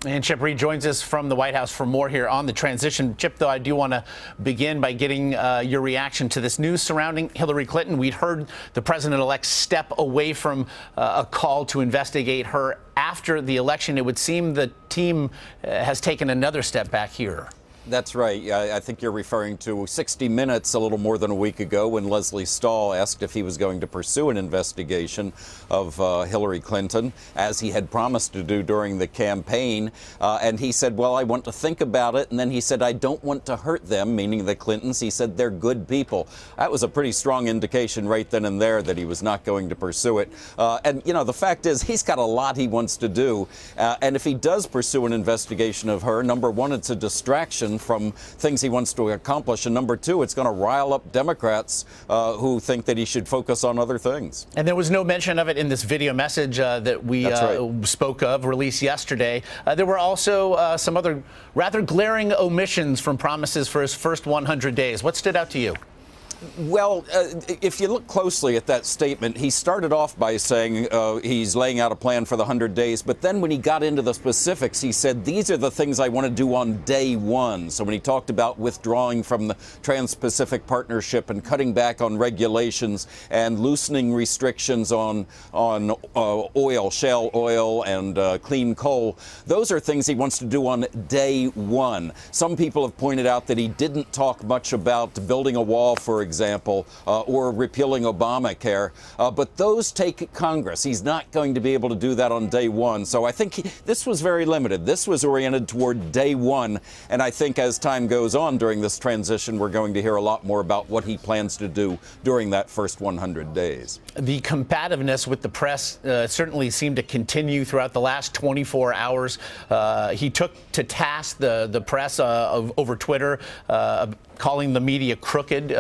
And Chip Reid joins us from the White House for more here on the transition. Chip, though, I do want to begin by getting your reaction to this news surrounding Hillary Clinton. We'd heard the president-elect step away from a call to investigate her after the election. It would seem the team has taken another step back here. That's right. I think you're referring to 60 Minutes a little more than a week ago when Lesley Stahl asked if he was going to pursue an investigation of Hillary Clinton, as he had promised to do during the campaign. And he said, well, I want to think about it. And then he said, I don't want to hurt them, meaning the Clintons. He said, they're good people. That was a pretty strong indication right then and there that he was not going to pursue it. And, you know, the fact is he's got a lot he wants to do. And if he does pursue an investigation of her, number one, it's a distraction from things he wants to accomplish, and number two, it's going to rile up Democrats who think that he should focus on other things. And there was no mention of it in this video message that we spoke of, released yesterday. There were also some other rather glaring omissions from promises for his first 100 days. What stood out to you? Well, if you look closely at that statement, he started off by saying he's laying out a plan for the 100 days. But then when he got into the specifics, he said, these are the things I want to do on day one. So when he talked about withdrawing from the Trans-Pacific Partnership and cutting back on regulations and loosening restrictions on oil, shale oil and clean coal, those are things he wants to do on day one. Some people have pointed out that he didn't talk much about building a wall, for example, or repealing Obamacare. But those take Congress. He's not going to be able to do that on day one. So I think this was very limited. This was oriented toward day one. And I think as time goes on during this transition, we're going to hear a lot more about what he plans to do during that first 100 days. The combativeness with the press certainly seemed to continue throughout the last 24 hours. He took to task the press over Twitter, calling the media crooked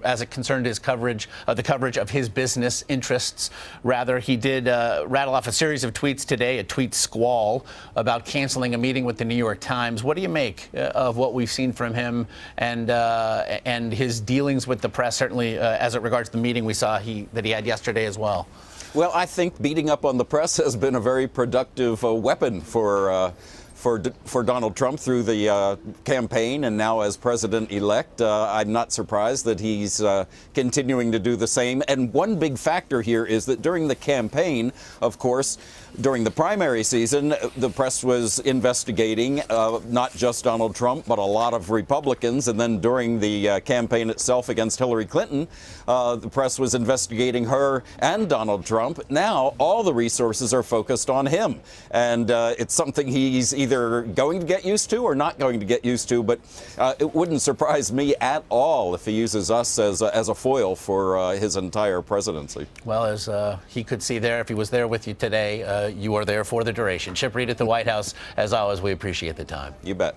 as it concerned his coverage, the coverage of his business interests. Rather, he did rattle off a series of tweets today, a tweet squall about canceling a meeting with the New York Times. What do you make of what we've seen from him and his dealings with the press, certainly as it regards the meeting we saw that he had yesterday as well? Well, I think beating up on the press has been a very productive weapon for Donald Trump through the campaign and now as president-elect. I'm not surprised that he's continuing to do the same. And one big factor here is that during the campaign, of course, during the primary season, the press was investigating not just Donald Trump, but a lot of Republicans. And then during the campaign itself against Hillary Clinton, the press was investigating her and Donald Trump. Now all the resources are focused on him. And it's something he's either going to get used to or not going to get used to. But it wouldn't surprise me at all if he uses us as a foil for his entire presidency. Well, as he could see there, if he was there with you today, you are there for the duration. Chip Reid at the White House. As always, we appreciate the time. You bet.